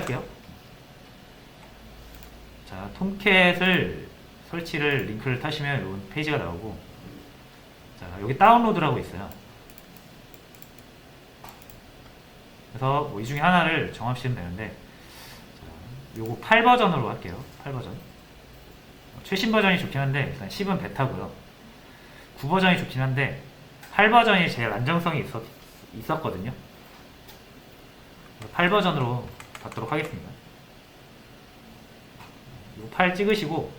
할게요. 자, 톰캣을 설치를 링크를 타시면 이런 페이지가 나오고, 자, 여기 다운로드라고 있어요. 그래서 뭐 이 중에 하나를 정합시면 되는데, 자, 요거 8버전으로 할게요. 8버전. 최신 버전이 좋긴 한데 일단 10은 베타고요. 9버전이 좋긴 한데 8버전이 제일 안정성이 있었거든요. 8버전으로 받도록 하겠습니다. 이 8 찍으시고,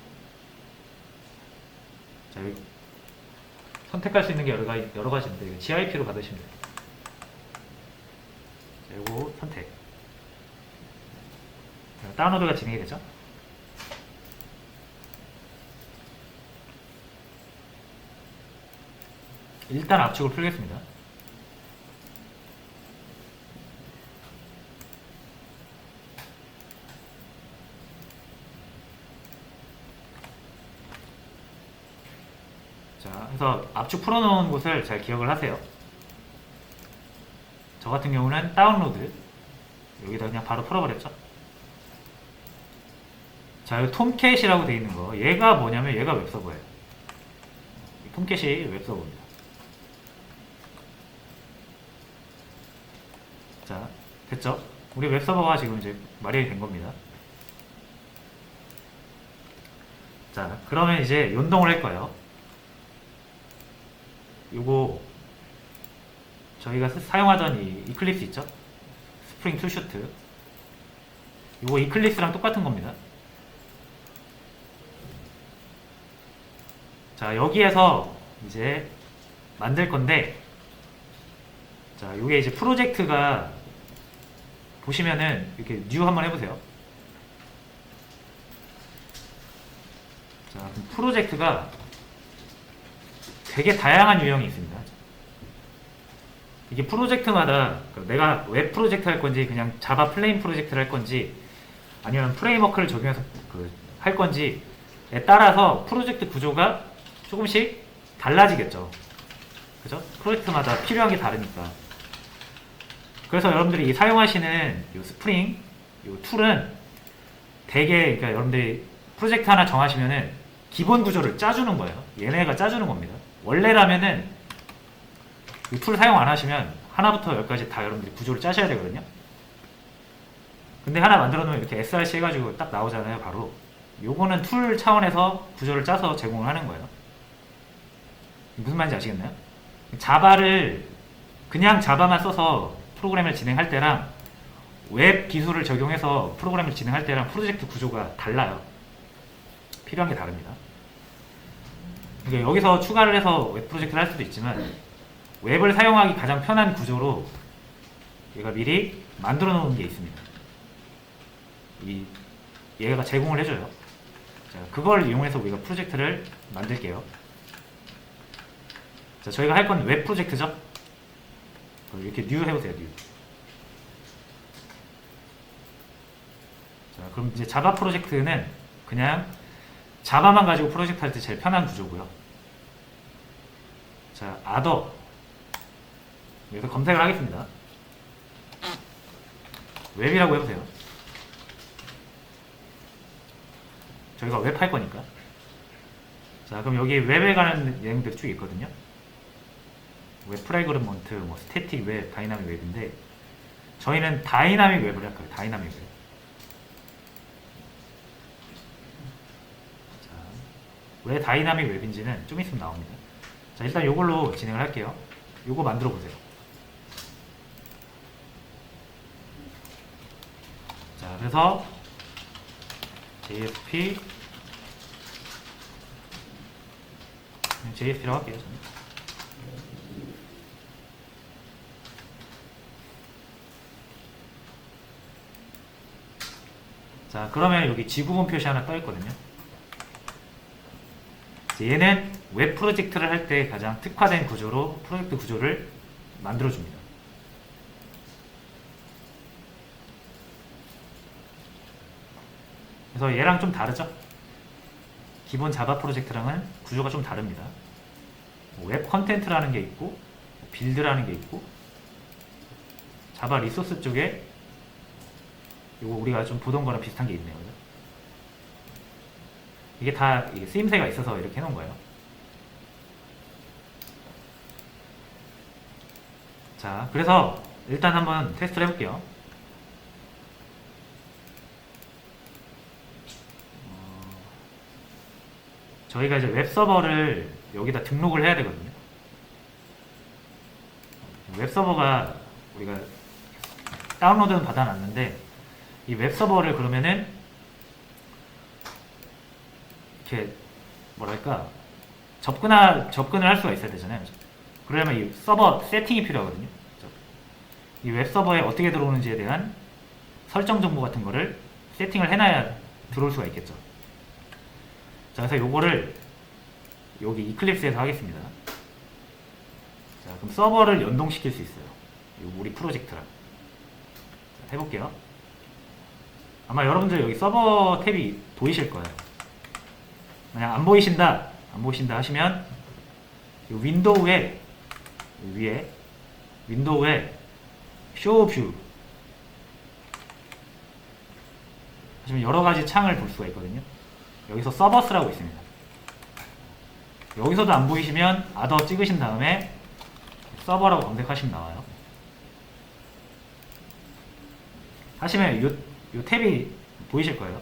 자, 여기 선택할 수 있는 게 여러 가지인데 GIP로 받으시면 돼요. 자, 요거 선택. 자, 다운로드가 진행이 되죠. 일단 압축을 풀겠습니다. 자, 그래서 압축 풀어놓은 곳을 잘 기억을 하세요. 저 같은 경우는 다운로드, 여기다 그냥 바로 풀어버렸죠. 자, 이 톰캣이라고 되어 있는 거, 얘가 뭐냐면 얘가 웹서버예요. 이 톰캣이 웹서버입니다. 자, 됐죠? 우리 웹서버가 지금 이제 마련이 된 겁니다. 자, 그러면 이제 연동을 할 거예요. 요거 저희가 사용하던 이 이클립스 있죠? 스프링 투슈트, 요거 이클립스랑 똑같은 겁니다. 자, 여기에서 이제 만들 건데, 자, 요게 이제 프로젝트가 보시면은 이렇게 뉴 한번 해보세요. 자, 프로젝트가 되게 다양한 유형이 있습니다. 이게 프로젝트마다 내가 웹 프로젝트 할 건지 그냥 자바 플레인 프로젝트를 할 건지 아니면 프레임워크를 적용해서 할 건지에 따라서 프로젝트 구조가 조금씩 달라지겠죠. 그죠? 프로젝트마다 필요한 게 다르니까. 그래서 여러분들이 사용하시는 이 스프링, 이 툴은 되게, 그러니까 여러분들이 프로젝트 하나 정하시면은 기본 구조를 짜주는 거예요. 얘네가 짜주는 겁니다. 원래라면은 이 툴 사용 안 하시면 하나부터 열까지 다 여러분들이 구조를 짜셔야 되거든요. 근데 하나 만들어 놓으면 이렇게 src 해가지고 딱 나오잖아요. 바로 요거는 툴 차원에서 구조를 짜서 제공을 하는 거예요. 무슨 말인지 아시겠나요? 자바를 그냥 자바만 써서 프로그램을 진행할 때랑 웹 기술을 적용해서 프로그램을 진행할 때랑 프로젝트 구조가 달라요. 필요한 게 다릅니다. 그러니까 여기서 추가를 해서 웹 프로젝트를 할 수도 있지만 웹을 사용하기 가장 편한 구조로 얘가 미리 만들어 놓은 게 있습니다. 얘가 제공을 해줘요. 자, 그걸 이용해서 우리가 프로젝트를 만들게요. 자, 저희가 할 건 웹 프로젝트죠? 이렇게 뉴 해보세요, 뉴. 자, 그럼 이제 자바 프로젝트는 그냥 자바만 가지고 프로젝트 할 때 제일 편한 구조고요. 자, 아더. 여기서 검색을 하겠습니다. 웹이라고 해보세요. 저희가 웹 할 거니까. 자, 그럼 여기 웹에 관한 내용들이 쭉 있거든요. 웹 프래그먼트, 뭐 스태틱 웹, 다이나믹 웹인데 저희는 다이나믹 웹을 할 거예요. 다이나믹 웹. 자, 왜 다이나믹 웹인지는 좀 있으면 나옵니다. 자, 일단 이걸로 진행을 할게요. 요거 만들어 보세요. 자, 그래서 JSP라고 할게요. 저는. 자, 그러면 여기 지구본 표시 하나 떠 있거든요. 얘는 웹 프로젝트를 할 때 가장 특화된 구조로 프로젝트 구조를 만들어줍니다. 그래서 얘랑 좀 다르죠? 기본 자바 프로젝트랑은 구조가 좀 다릅니다. 웹 컨텐트라는 게 있고 빌드라는 게 있고 자바 리소스 쪽에 이거 우리가 좀 보던 거랑 비슷한 게 있네요. 그죠? 이게 다 쓰임새가 있어서 이렇게 해놓은 거예요. 자, 그래서 일단 한번 테스트를 해볼게요. 저희가 이제 웹서버를 여기다 등록을 해야 되거든요. 웹서버가 우리가 다운로드는 받아놨는데 이 웹서버를 그러면은 이렇게 뭐랄까 접근을 할 수가 있어야 되잖아요. 그러려면 이 서버 세팅이 필요하거든요. 이 웹서버에 어떻게 들어오는지에 대한 설정 정보 같은 거를 세팅을 해놔야 들어올 수가 있겠죠. 자, 그래서 요거를 여기 이클립스에서 하겠습니다. 자, 그럼 서버를 연동시킬 수 있어요. 요 우리 프로젝트랑. 자, 해볼게요. 아마 여러분들 여기 서버 탭이 보이실 거예요. 만약 안 보이신다 하시면 요 윈도우에 위에 윈도우에 쇼 뷰 하시면 여러 가지 창을 볼 수가 있거든요. 여기서 서버스라고 있습니다. 여기서도 안 보이시면 아더 찍으신 다음에 서버라고 검색하시면 나와요. 하시면 요 탭이 보이실 거예요.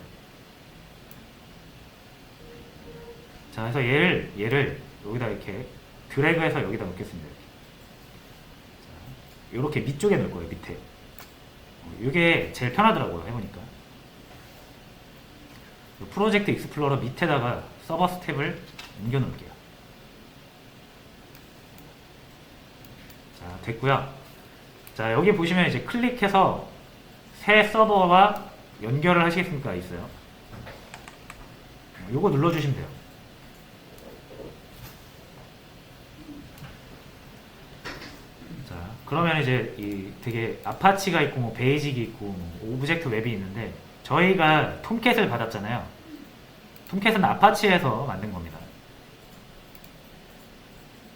자, 그래서 얘를 여기다 이렇게 드래그해서 여기다 놓겠습니다. 이렇게 밑쪽에 놓을 거예요. 밑에. 이게 제일 편하더라고요. 해보니까. 프로젝트 익스플로러 밑에다가 서버 스텝을 옮겨 놓을게요. 자, 됐고요. 자, 여기 보시면 이제 클릭해서 새 서버와 연결을 하시겠습니까? 있어요. 요거 눌러주시면 돼요. 자, 그러면 이제 이 되게 아파치가 있고 뭐 베이직이 있고 뭐 오브젝트 웹이 있는데 저희가 톰캣을 받았잖아요. 톰캣은 아파치에서 만든 겁니다.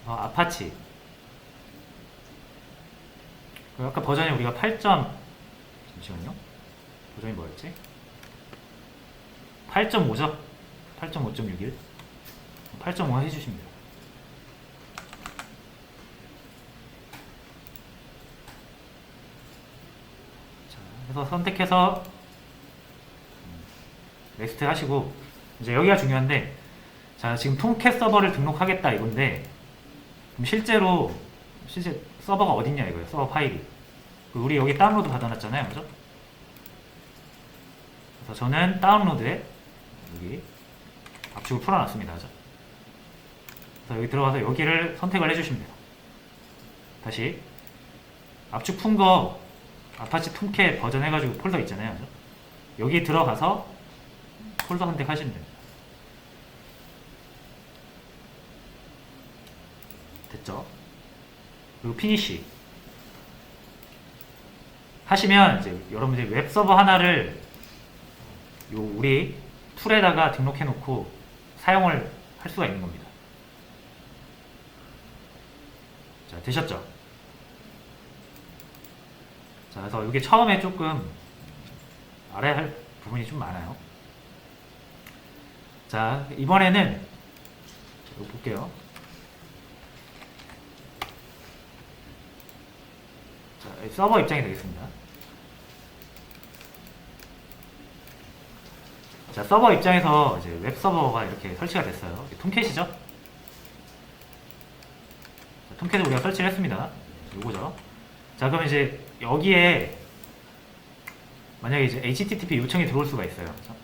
아파치. 아까 버전이 우리가 8. 잠시만요. 버전이 뭐였지? 8.5죠? 8.5.61. 8.5 해주시면 돼요. 자, 그래서 선택해서 넥스트 하시고 이제 여기가 중요한데 자, 지금 톰캣 서버를 등록하겠다 이건데 그럼 실제 서버가 어딨냐 이거예요. 서버 파일이. 우리 여기 다운로드 받아놨잖아요. 그죠? 그래서 저는 다운로드에 여기 압축을 풀어놨습니다. 그죠? 그래서 여기 들어가서 여기를 선택을 해주시면 돼요. 다시 압축 푼 거 아파치 톰캣 버전 해가지고 폴더 있잖아요. 그죠? 여기 들어가서 폴더 선택하시면 됩니다. 됐죠? 그리고 피니쉬 하시면 이제 여러분들이 웹서버 하나를 요 우리 툴에다가 등록해 놓고 사용을 할 수가 있는 겁니다. 자, 되셨죠? 자, 그래서 이게 처음에 조금 알아야 할 부분이 좀 많아요. 자, 이번에는 이거 볼게요. 자, 서버 입장이 되겠습니다. 자, 서버 입장에서 이제 웹 서버가 이렇게 설치가 됐어요. 톰캣이죠? 톰캣을 우리가 설치를 했습니다. 요거죠. 자, 그럼 이제 여기에 만약에 이제 HTTP 요청이 들어올 수가 있어요. 그렇죠?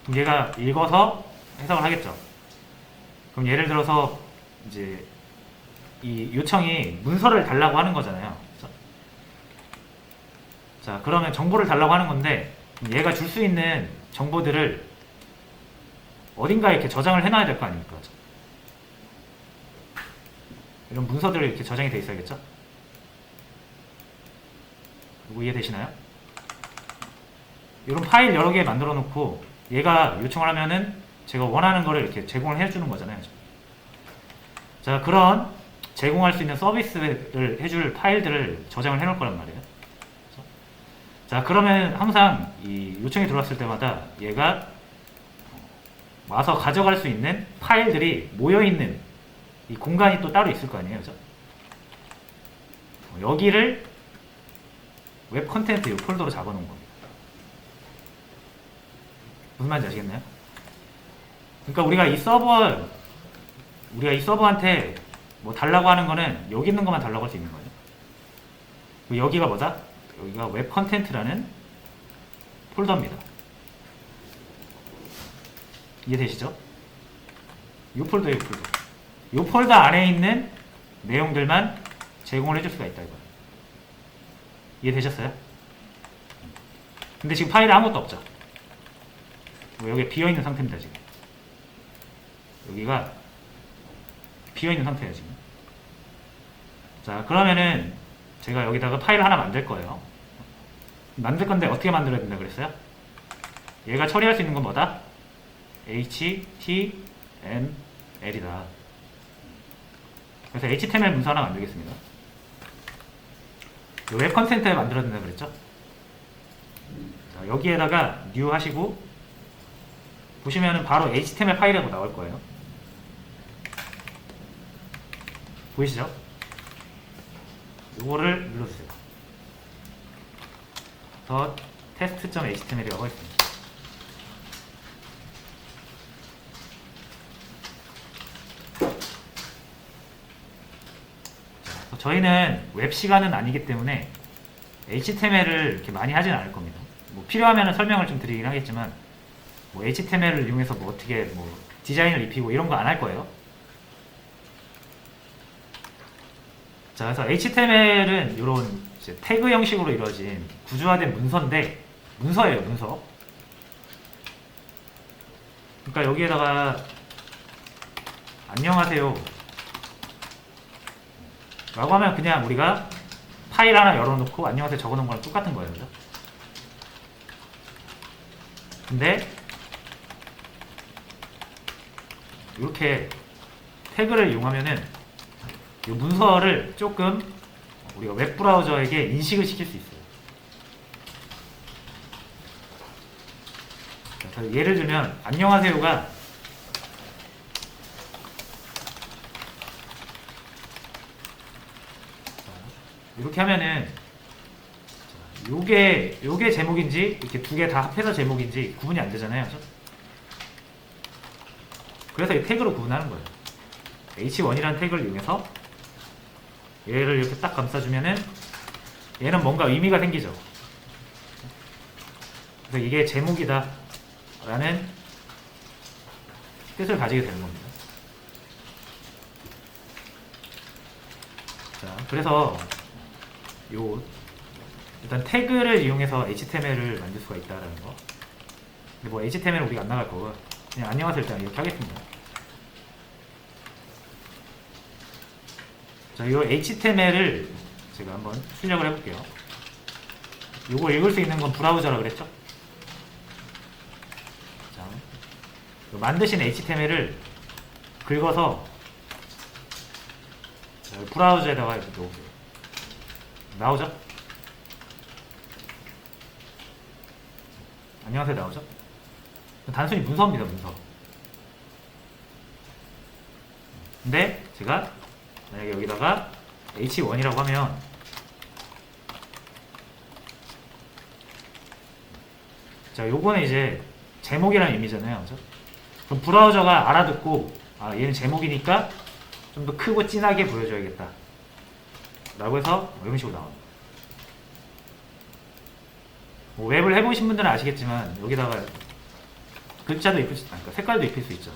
그럼 얘가 읽어서 해석을 하겠죠. 그럼 예를 들어서 이제 이 요청이 문서를 달라고 하는 거잖아요. 그렇죠? 자, 그러면 정보를 달라고 하는 건데 얘가 줄 수 있는 정보들을 어딘가에 이렇게 저장을 해놔야 될 거 아닙니까? 그렇죠? 이런 문서들이 이렇게 저장이 돼 있어야겠죠? 이거 이해되시나요? 이런 파일 여러 개 만들어 놓고 얘가 요청을 하면은 제가 원하는 거를 이렇게 제공을 해주는 거잖아요. 자, 그런 제공할 수 있는 서비스를 해줄 파일들을 저장을 해놓을 거란 말이에요. 자, 그러면 항상 이 요청이 들어왔을 때마다 얘가 와서 가져갈 수 있는 파일들이 모여있는 이 공간이 또 따로 있을 거 아니에요, 그죠? 여기를 웹 컨텐트 이 폴더로 잡아놓은 겁니다. 무슨 말인지 아시겠나요? 그러니까 우리가 이 서버한테 뭐 달라고 하는 거는 여기 있는 것만 달라고 할 수 있는 거예요. 여기가 뭐다? 여기가 웹 컨텐트라는 폴더입니다. 이해되시죠? 이 폴더예요, 이 폴더. 이 폴더 안에 있는 내용들만 제공을 해줄 수가 있다, 이거. 이해되셨어요? 근데 지금 파일에 아무것도 없죠? 여기 비어있는 상태입니다, 지금. 여기가 비어있는 상태예요, 지금. 자, 그러면은 제가 여기다가 파일 하나 만들 거예요. 만들 건데 어떻게 만들어야 된다 그랬어요? 얘가 처리할 수 있는 건 뭐다? HTML이다. 그래서 HTML 문서 하나 만들겠습니다. 웹 컨텐츠를 만들어야 된다 그랬죠? 자, 여기에다가 new 하시고 보시면은 바로 HTML 파일이라고 나올 거예요. 보이시죠? 이거를 눌러주세요. 더 test.html이라고 하겠습니다. 저희는 웹 시간은 아니기 때문에 HTML을 이렇게 많이 하진 않을 겁니다. 뭐 필요하면 설명을 좀 드리긴 하겠지만 뭐 HTML을 이용해서 뭐 어떻게 뭐 디자인을 입히고 이런 거 안 할 거예요. 자, 그래서 HTML은 이런 태그 형식으로 이루어진 구조화된 문서인데 문서예요, 문서. 그러니까 여기에다가 안녕하세요 라고 하면 그냥 우리가 파일 하나 열어놓고 안녕하세요 적어놓은 거랑 똑같은 거예요, 그죠? 근데 이렇게 태그를 이용하면은 이 문서를 조금 우리가 웹브라우저에게 인식을 시킬 수 있어요. 자, 예를 들면 안녕하세요가 이렇게 하면은 요게 제목인지 이렇게 두 개 다 합해서 제목인지 구분이 안 되잖아요, 그렇죠? 그래서 이 태그로 구분하는 거예요. h1이라는 태그를 이용해서 얘를 이렇게 딱 감싸주면은 얘는 뭔가 의미가 생기죠. 그래서 이게 제목이다 라는 뜻을 가지게 되는 겁니다. 자, 그래서 일단 태그를 이용해서 HTML을 만들 수가 있다라는 거. 근데 뭐 HTML 우리가 안 나갈 거고 그냥 안녕하세요 일단 이렇게 하겠습니다. 자, 이 HTML을 제가 한번 출력을 해볼게요. 이거 읽을 수 있는 건 브라우저라 그랬죠? 자, 만드신 HTML을 긁어서 브라우저에다가 이렇게 놓으세요. 나오죠? 안녕하세요 나오죠? 단순히 문서입니다, 문서. 근데 제가 만약에 여기다가 h1이라고 하면 자, 요거는 이제 제목이라는 의미잖아요, 그죠? 그럼 브라우저가 알아듣고 아, 얘는 제목이니까 좀 더 크고 진하게 보여줘야겠다 라고 해서 이런 식으로 나옵니다. 뭐 웹을 해보신 분들은 아시겠지만 여기다가 글자도 입힐 수, 그러니까 색깔도 입힐 수 있죠.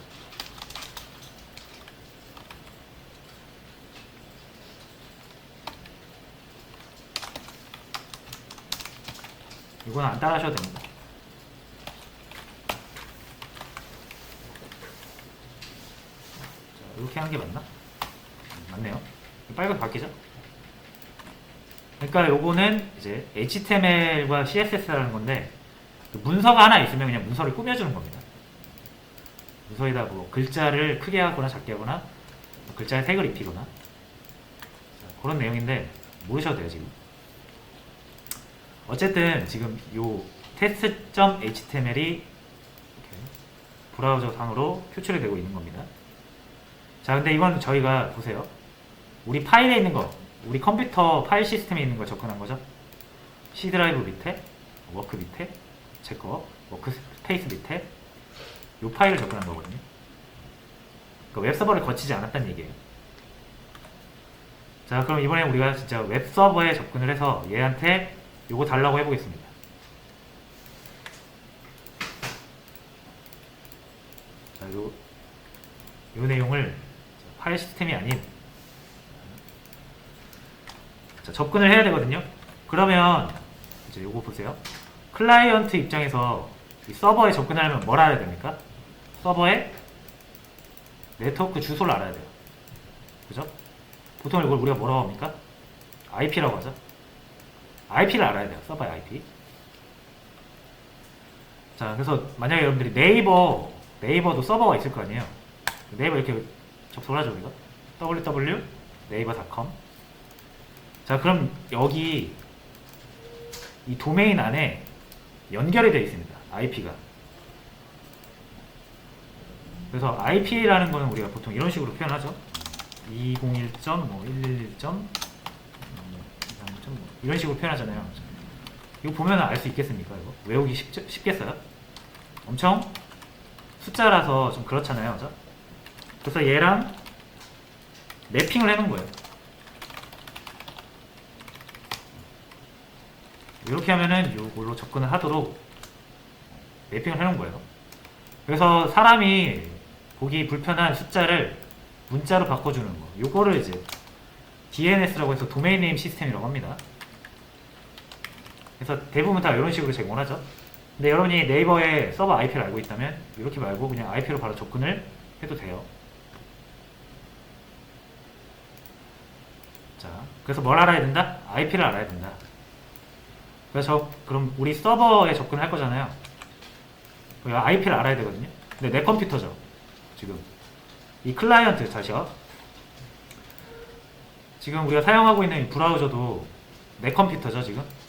이건 안 따라 하셔도 됩니다. 자, 이렇게 하는 게 맞나? 맞네요. 빨갛게 바뀌죠? 그러니까 요거는 이제 HTML과 CSS라는 건데 문서가 하나 있으면 그냥 문서를 꾸며주는 겁니다. 문서에다 뭐 글자를 크게 하거나 작게 하거나 글자에 색을 입히거나 자, 그런 내용인데 모르셔도 돼요, 지금. 어쨌든 지금 요 test.html이 브라우저 상으로 표출이 되고 있는 겁니다. 자, 근데 이건 저희가 보세요. 우리 파일에 있는 거, 우리 컴퓨터 파일 시스템에 있는 거 접근한 거죠. C 드라이브 밑에, 워크 밑에, 제 거, 워크 스페이스 밑에 이 파일을 접근한 거거든요. 그러니까 웹 서버를 거치지 않았다는 얘기예요. 자, 그럼 이번에 우리가 진짜 웹 서버에 접근을 해서 얘한테 요거 달라고 해보겠습니다. 자, 요 내용을 파일 시스템이 아닌 자, 접근을 해야 되거든요. 그러면 이제 요거 보세요. 클라이언트 입장에서 이 서버에 접근하려면 뭘 알아야 됩니까? 서버에 네트워크 주소를 알아야 돼요. 그죠? 보통 이걸 우리가 뭐라고 합니까? IP라고 하죠. IP를 알아야 돼요. 서버의 IP. 자, 그래서 만약에 여러분들이 네이버도 서버가 있을 거 아니에요. 네이버 이렇게 접속을 하죠, 우리가. www.naver.com. 자, 그럼 여기 이 도메인 안에 연결이 되어 있습니다. IP가. 그래서 IP라는 거는 우리가 보통 이런 식으로 표현하죠. 201.111. 이런 식으로 표현하잖아요. 이거 보면 알 수 있겠습니까? 이거 외우기 쉽겠어요? 엄청 숫자라서 좀 그렇잖아요. 그죠? 그래서 얘랑 매핑을 해놓은 거예요. 이렇게 하면은 이걸로 접근을 하도록 매핑을 해놓은 거예요. 그래서 사람이 보기 불편한 숫자를 문자로 바꿔주는 거. 요거를 이제 DNS라고 해서 도메인 네임 시스템이라고 합니다. 그래서 대부분 다 이런 식으로 제공하죠. 근데 여러분이 네이버에 서버 IP를 알고 있다면 이렇게 말고 그냥 IP로 바로 접근을 해도 돼요. 자, 그래서 뭘 알아야 된다? IP를 알아야 된다. 그래서 그럼 우리 서버에 접근할 거잖아요. IP를 알아야 되거든요. 근데 내 컴퓨터죠. 지금 이 클라이언트 다시요. 지금 우리가 사용하고 있는 이 브라우저도 내 컴퓨터죠, 지금.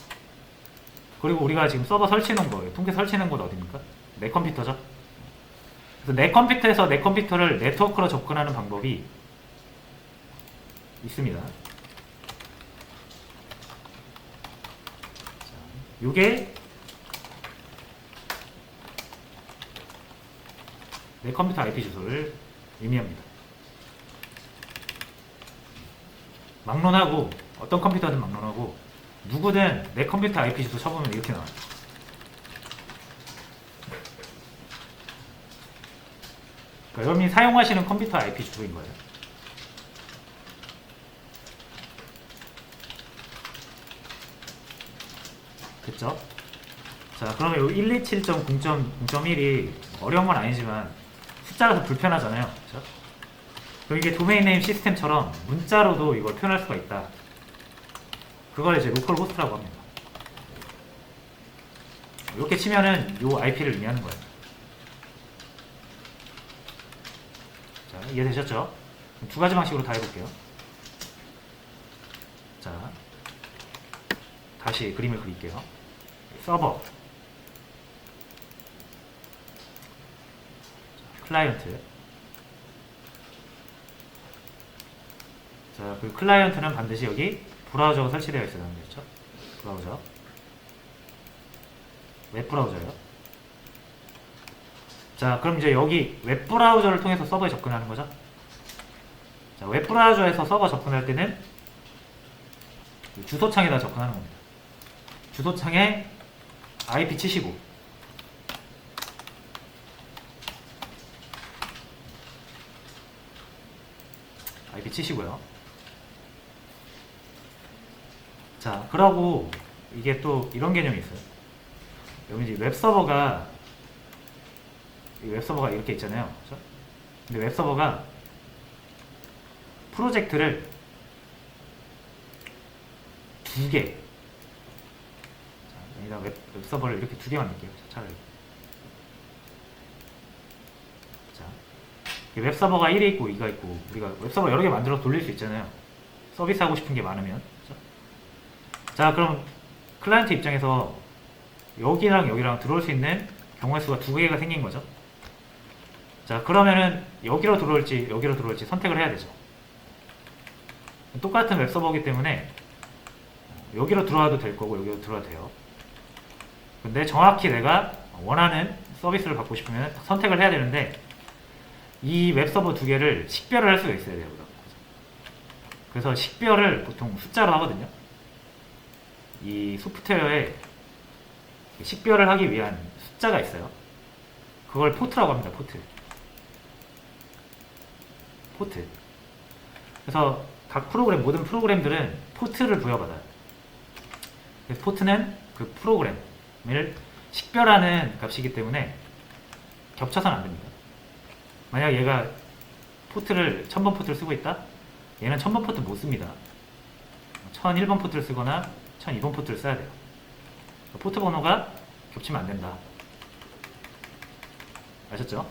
그리고 우리가 지금 서버 설치해 놓은 거예요. 통계 설치해 놓은 곳 어디입니까? 내 컴퓨터죠. 그래서 내 컴퓨터에서 내 컴퓨터를 네트워크로 접근하는 방법이 있습니다. 요게 내 컴퓨터 IP 주소를 의미합니다. 막론하고 어떤 컴퓨터든 막론하고 누구든 내 컴퓨터 IP 주소 쳐보면 이렇게 나와요. 그러니까 여러분이 사용하시는 컴퓨터 IP 주소인 거예요. 됐죠? 자, 그러면 이 127.0.0.1이 어려운 건 아니지만 숫자라서 불편하잖아요. 그렇죠? 그럼 이게 도메인 네임 시스템처럼 문자로도 이걸 표현할 수가 있다. 그걸 이제 로컬 호스트라고 합니다. 이렇게 치면은 이 IP를 의미하는 거예요. 자, 이해되셨죠? 두 가지 방식으로 다 해볼게요. 자, 다시 그림을 그릴게요. 서버, 클라이언트. 자, 그 클라이언트는 반드시 여기 브라우저가 설치되어 있어야 하는 거죠. 브라우저. 웹 브라우저요. 자, 그럼 이제 여기 웹 브라우저를 통해서 서버에 접근하는 거죠. 자, 웹 브라우저에서 서버 접근할 때는 주소창에다 접근하는 겁니다. 주소창에 IP 치시고 IP 치시고요. 자, 그러고 이게 또 이런 개념이 있어요. 여기 이제 웹서버가 이렇게 있잖아요. 그렇죠? 근데 웹서버가 프로젝트를 두 개. 자, 여기다 웹서버를 이렇게 두 개 만들게요. 차라리. 자, 웹서버가 1이 있고 2가 있고 우리가 웹서버 여러 개 만들어서 돌릴 수 있잖아요. 서비스 하고 싶은 게 많으면. 그렇죠? 자, 그럼 클라이언트 입장에서 여기랑 여기랑 들어올 수 있는 경우의 수가 두 개가 생긴 거죠. 자, 그러면은 여기로 들어올지 여기로 들어올지 선택을 해야 되죠. 똑같은 웹서버이기 때문에 여기로 들어와도 될 거고 여기로 들어와도 돼요. 근데 정확히 내가 원하는 서비스를 받고 싶으면 선택을 해야 되는데 이 웹서버 두 개를 식별을 할 수가 있어야 돼요. 그래서 식별을 보통 숫자로 하거든요. 이 소프트웨어에 식별을 하기 위한 숫자가 있어요. 그걸 포트라고 합니다. 포트. 그래서 각 프로그램, 모든 프로그램들은 포트를 부여받아요. 그래서 포트는 그 프로그램을 식별하는 값이기 때문에 겹쳐서는 안 됩니다. 만약 얘가 포트를 1000번 포트를 쓰고 있다? 얘는 1000번 포트 못 씁니다. 1001번 포트를 쓰거나 1002번 포트를 써야 돼요. 포트 번호가 겹치면 안 된다. 아셨죠?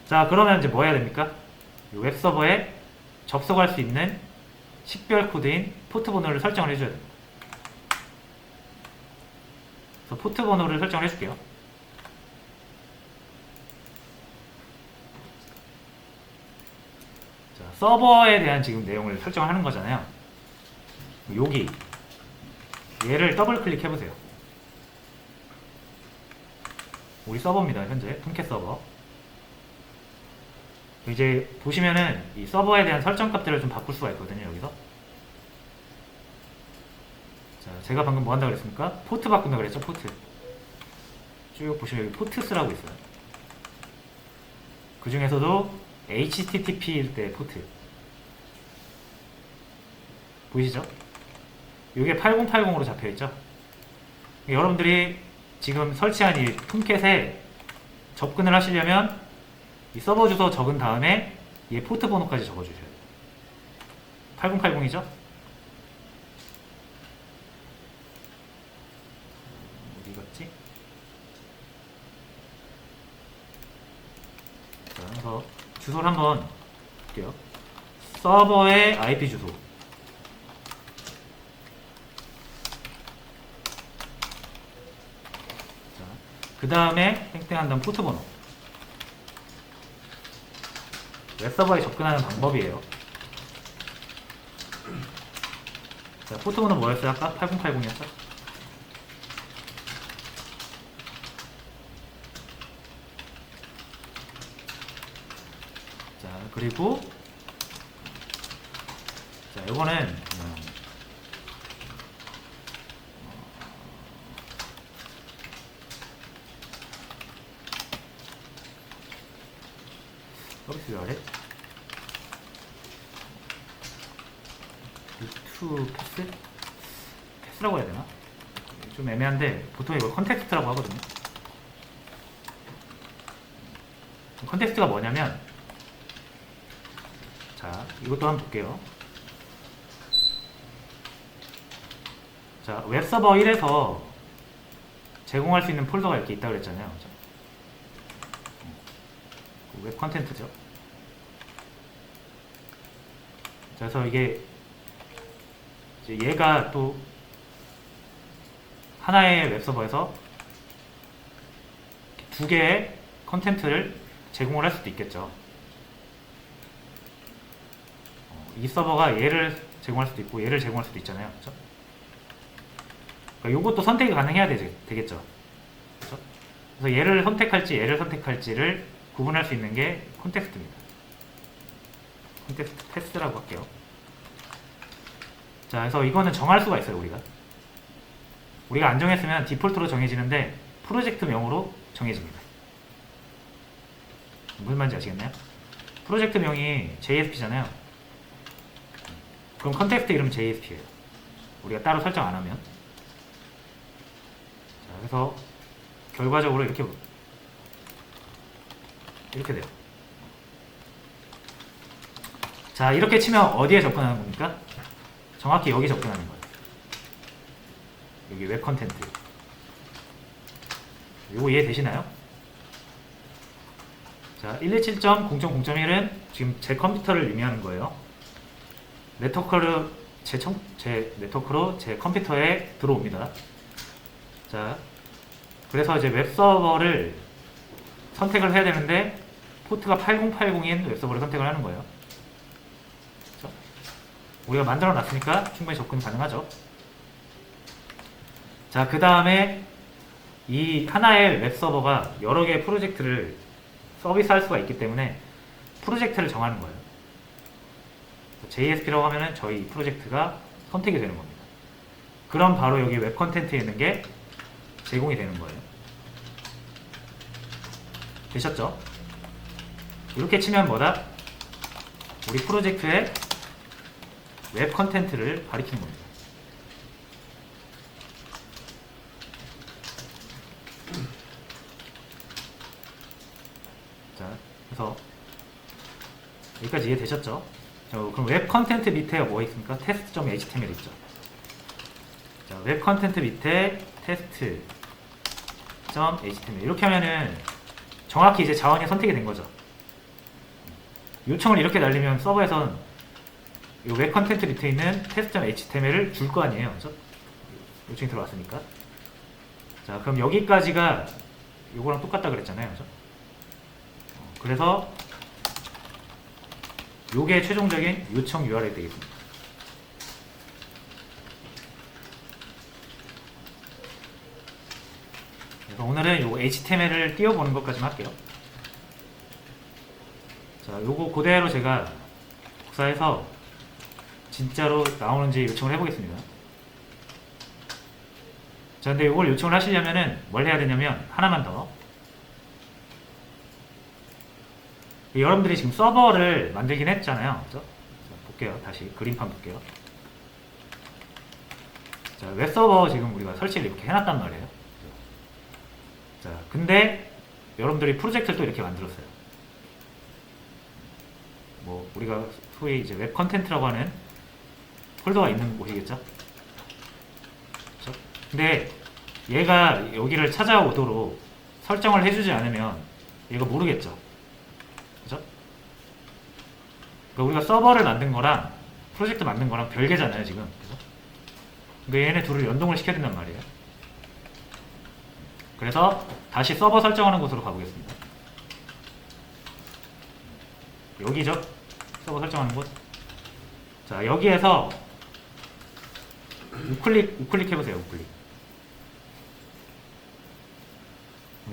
자, 그러면 이제 뭐 해야 됩니까? 이 웹서버에 접속할 수 있는 식별 코드인 포트 번호를 설정을 해줘야 됩니다. 그래서 포트 번호를 설정을 해줄게요. 자, 서버에 대한 지금 내용을 설정하는 거잖아요. 여기 얘를 더블 클릭해보세요. 우리 서버입니다. 현재 톰캣 서버. 이제 보시면은 이 서버에 대한 설정 값들을 좀 바꿀 수가 있거든요. 여기서 자, 제가 방금 뭐 한다고 그랬습니까? 포트 바꾼다 그랬죠. 포트 쭉 보시면 여기 포트스라고 있어요. 그 중에서도 HTTP일 때 포트 보이시죠? 이게 8080으로 잡혀있죠. 여러분들이 지금 설치한 이 톰캣에 접근을 하시려면 이 서버 주소 적은 다음에 얘 포트 번호까지 적어주셔야 돼요. 8080이죠? 어디 갔지? 자, 그래서 주소를 한번 볼게요. 서버의 IP 주소. 그 다음에 땡땡한 다음 포트 번호. 웹서버에 접근하는 방법이에요. 자, 포트 번호 뭐였어요? 아까 8080이었죠? 자, 그리고 자, 요거는 서비스 아래 루트 패스라고 해야 되나? 좀 애매한데 보통 이걸 컨텍스트라고 하거든요. 컨텍스트가 뭐냐면 자, 이것도 한번 볼게요. 자, 웹서버 1에서 제공할 수 있는 폴더가 이렇게 있다고 그랬잖아요. 웹 컨텐츠죠. 그래서 이게 이제 얘가 또 하나의 웹서버에서 두 개의 컨텐츠를 제공을 할 수도 있겠죠. 이 서버가 얘를 제공할 수도 있고 얘를 제공할 수도 있잖아요. 그렇죠? 그러니까 이것도 선택이 가능해야 되겠죠. 그렇죠? 그래서 얘를 선택할지 얘를 선택할지를 구분할 수 있는 게 콘텍스트입니다. 콘텍스트 패스라고 할게요. 자, 그래서 이거는 정할 수가 있어요. 우리가 안 정했으면 디폴트로 정해지는데 프로젝트명으로 정해집니다. 무슨 말인지 아시겠나요? 프로젝트명이 JSP잖아요. 그럼 컨텍스트 이름은 JSP예요. 우리가 따로 설정 안 하면. 자, 그래서 결과적으로 이렇게 돼요. 자, 이렇게 치면 어디에 접근하는 겁니까? 정확히 여기 접근하는 거예요. 여기 웹 컨텐트. 요거 이해되시나요? 자, 127.0.0.1은 지금 제 컴퓨터를 의미하는 거예요. 네트워크를 제 네트워크로 제 컴퓨터에 들어옵니다. 자, 그래서 이제 웹서버를 선택을 해야 되는데 포트가 8080인 웹서버를 선택을 하는 거예요. 그렇죠? 우리가 만들어 놨으니까 충분히 접근 가능하죠. 자, 그 다음에 이 하나의 웹서버가 여러 개의 프로젝트를 서비스할 수가 있기 때문에 프로젝트를 정하는 거예요. JSP라고 하면은 저희 프로젝트가 선택이 되는 겁니다. 그럼 바로 여기 웹 컨텐트에 있는 게 제공이 되는 거예요. 되셨죠? 이렇게 치면 뭐다? 우리 프로젝트의 웹 컨텐트를 가리키는 겁니다. 자, 그래서 여기까지 이해되셨죠? 그럼 웹 컨텐트 밑에 뭐 있습니까? test.html 있죠. 자, 웹 컨텐트 밑에 test.html 이렇게 하면은 정확히 이제 자원이 선택이 된 거죠. 요청을 이렇게 날리면 서버에선 이 웹 컨텐트 밑에 있는 test.html을 줄 거 아니에요. 그죠? 요청이 들어왔으니까. 자, 그럼 여기까지가 요거랑 똑같다 그랬잖아요. 그죠? 그래서 요게 최종적인 요청 URL 되겠습니다. 그래서 오늘은 요 HTML을 띄워보는 것까지만 할게요. 자, 요거 그대로 제가 복사해서 진짜로 나오는지 요청을 해보겠습니다. 자, 근데 이걸 요청을 하시려면은 뭘 해야 되냐면 하나만 더. 여러분들이 지금 서버를 만들긴 했잖아요. 그죠? 자, 볼게요. 다시 그림판 볼게요. 자, 웹서버 지금 우리가 설치를 이렇게 해놨단 말이에요. 자, 근데 여러분들이 프로젝트를 또 이렇게 만들었어요. 뭐 우리가 소위 이제 웹 컨텐트라고 하는 폴더가 있는 곳이겠죠. 그렇죠? 근데 얘가 여기를 찾아오도록 설정을 해주지 않으면 얘가 모르겠죠. 그죠? 그러니까 우리가 서버를 만든 거랑 프로젝트 만든 거랑 별개잖아요, 지금. 그죠? 그러니까 얘네 둘을 연동을 시켜야 된단 말이에요. 그래서 다시 서버 설정하는 곳으로 가보겠습니다. 여기죠? 서버 설정하는 곳. 자, 여기에서 우클릭 해보세요, 우클릭.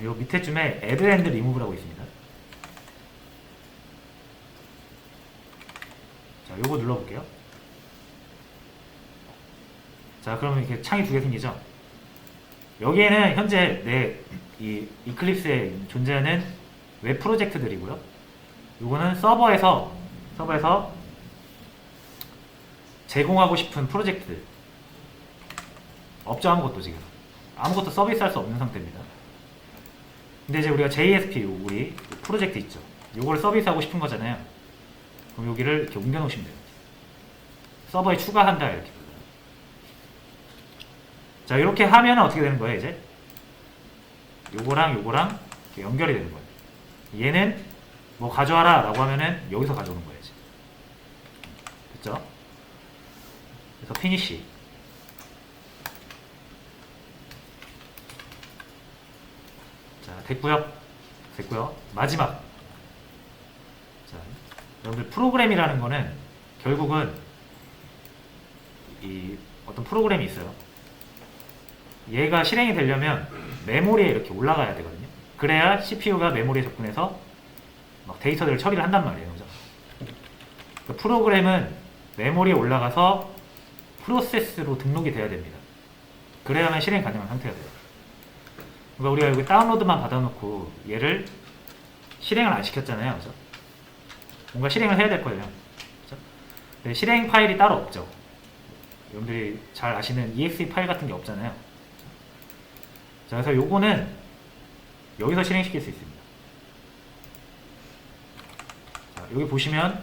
요 밑에쯤에 Add and Remove라고 있습니다. 자, 요거 눌러볼게요. 자, 그러면 이렇게 창이 두 개 생기죠? 여기에는 현재 내 이 이클립스에 존재하는 웹 프로젝트들이고요. 요거는 서버에서 제공하고 싶은 프로젝트들. 없죠, 아무것도 지금. 아무것도 서비스할 수 없는 상태입니다. 근데 이제 우리가 JSP, 우리 프로젝트 있죠. 요걸 서비스하고 싶은 거잖아요. 그럼 여기를 이렇게 옮겨 놓으시면 돼요. 서버에 추가한다, 이렇게. 자, 이렇게 하면 어떻게 되는 거예요, 이제? 요거랑 이렇게 연결이 되는 거예요. 얘는 뭐 가져와라 라고 하면은 여기서 가져오는 거예요, 이제. 됐죠? 그래서 피니시. 자, 됐고요. 마지막. 자, 여러분들 프로그램이라는 거는 결국은 이 어떤 프로그램이 있어요. 얘가 실행이 되려면 메모리에 이렇게 올라가야 되거든요. 그래야 CPU가 메모리에 접근해서 막 데이터들을 처리를 한단 말이에요. 그죠? 그 프로그램은 메모리에 올라가서 프로세스로 등록이 돼야 됩니다. 그래야만 실행 가능한 상태가 돼요. 그러니까 우리가 여기 다운로드만 받아놓고 얘를 실행을 안 시켰잖아요. 그죠? 뭔가 실행을 해야 될 거예요. 그죠? 근데 실행 파일이 따로 없죠. 여러분들이 잘 아시는 exe 파일 같은 게 없잖아요. 자, 그래서 요거는 여기서 실행시킬 수 있습니다. 자, 여기 보시면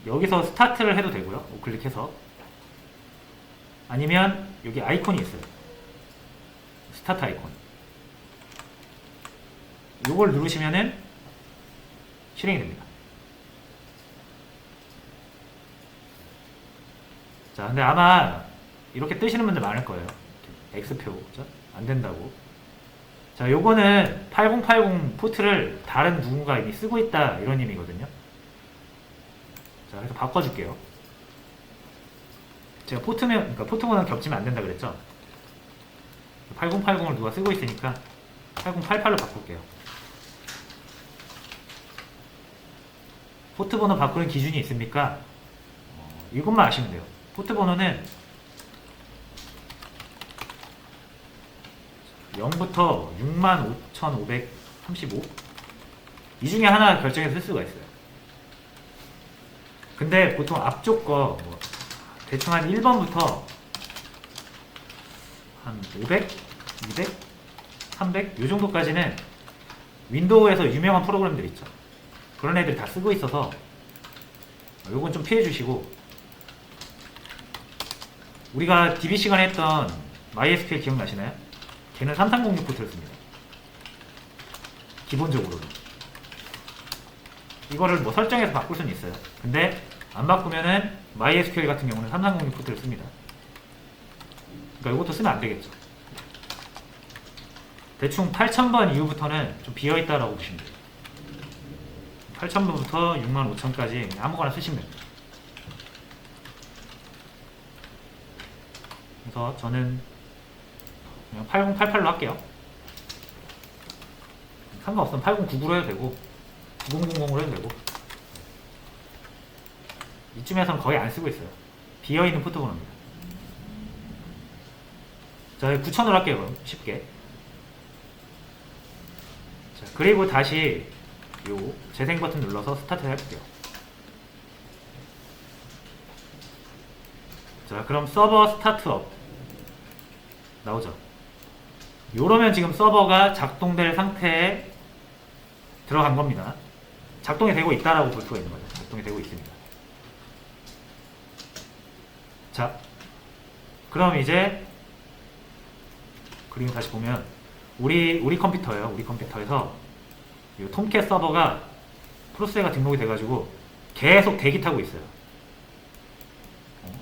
여기서 스타트를 해도 되고요. 우클릭해서. 아니면 여기 아이콘이 있어요. 스타트 아이콘. 요걸 누르시면은 실행이 됩니다. 자, 근데 아마 이렇게 뜨시는 분들 많을 거예요. X표, 그죠? 안 된다고. 자, 요거는 8080 포트를 다른 누군가 이미 쓰고 있다 이런 의미거든요. 자, 그래서 바꿔줄게요. 제가 그러니까 포트번호 겹치면 안 된다 그랬죠? 8080을 누가 쓰고 있으니까 8088로 바꿀게요. 포트 번호 바꾸는 기준이 있습니까? 이것만 아시면 돼요. 포트 번호는 0부터 65,535 이 중에 하나 결정해서 쓸 수가 있어요. 근데 보통 앞쪽 거 대충 한 1번부터 한 500, 200, 300 이 정도까지는 윈도우에서 유명한 프로그램들 있죠. 그런 애들 다 쓰고 있어서 요건 좀 피해 주시고, 우리가 DB 시간에 했던 MySQL 기억나시나요? 걔는 3306 포트를 씁니다. 기본적으로는 이거를 뭐 설정해서 바꿀 수는 있어요. 근데 안 바꾸면은 MySQL 같은 경우는 3306 포트를 씁니다. 그러니까 이것도 쓰면 안 되겠죠. 대충 8000번 이후부터는 좀 비어있다라고 보시면 돼요. 8000번부터 65000까지 아무거나 쓰시면 됩니다. 그래서 저는 그냥 8088로 할게요. 상관없으면 8099로 해도 되고 9000으로 해도 되고, 이쯤에서는 거의 안 쓰고 있어요. 비어있는 포트번호입니다. 자, 9000으로 할게요. 그럼 쉽게. 자, 그리고 다시 요 재생 버튼 눌러서 스타트를 해볼게요. 자, 그럼 서버 스타트업 나오죠. 요러면 지금 서버가 작동될 상태에 들어간 겁니다. 작동이 되고 있다라고 볼 수가 있는 거죠. 작동이 되고 있습니다. 자, 그럼 이제 그리고 다시 보면 우리 컴퓨터예요. 우리 컴퓨터에서 이 톰캣 서버가 프로세스가 등록이 돼가지고 계속 대기 타고 있어요.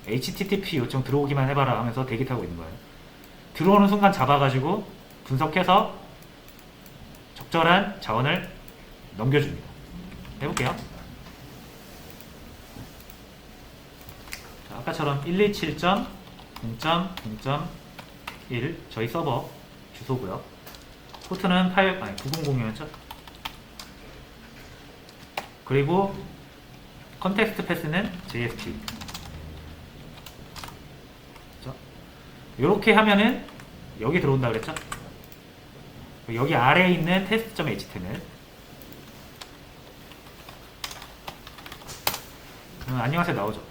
HTTP 요청 들어오기만 해봐라 하면서 대기 타고 있는 거예요. 들어오는 순간 잡아가지고 분석해서 적절한 자원을 넘겨줍니다. 해볼게요. 자, 아까처럼 127.0.0.1 저희 서버 주소고요. 포트는 9006였죠. 그리고 컨텍스트 패스는 JSP. 이렇게 하면은 여기 들어온다 그랬죠? 여기 아래에 있는 test.html. 안녕하세요 나오죠.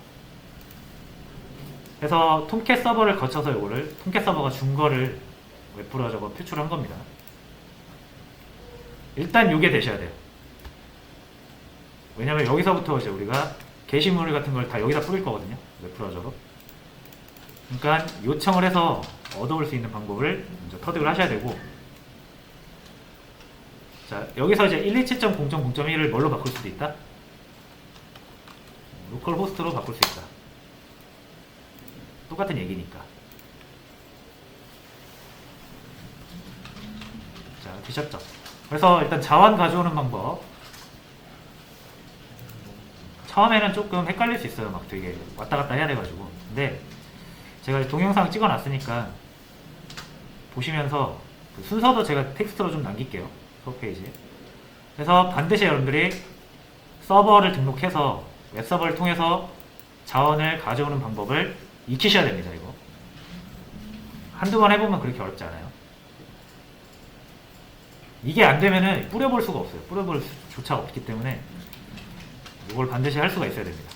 그래서 톰캣 서버를 거쳐서 이거를 톰캣 서버가 준 거를 웹브라우저가 표출한 겁니다. 일단 요게 되셔야 돼요. 왜냐면 여기서부터 이제 우리가 게시물 같은 걸 다 여기다 뿌릴 거거든요. 웹브라우저로. 그러니까 요청을 해서 얻어올 수 있는 방법을 먼저 터득을 하셔야 되고, 자, 여기서 이제 127.0.0.1을 뭘로 바꿀 수도 있다? 로컬 호스트로 바꿀 수 있다. 똑같은 얘기니까. 자, 되셨죠? 그래서 일단 자원 가져오는 방법. 처음에는 조금 헷갈릴 수 있어요. 막 되게 왔다 갔다 해야 돼가지고. 근데 제가 동영상 찍어 놨으니까 보시면서 그 순서도 제가 텍스트로 좀 남길게요. 수업 페이지에. 그래서 반드시 여러분들이 서버를 등록해서 웹서버를 통해서 자원을 가져오는 방법을 익히셔야 됩니다. 이거 한두 번 해보면 그렇게 어렵지 않아요. 이게 안 되면은 뿌려볼 수가 없어요. 뿌려볼 조차 없기 때문에 이걸 반드시 할 수가 있어야 됩니다.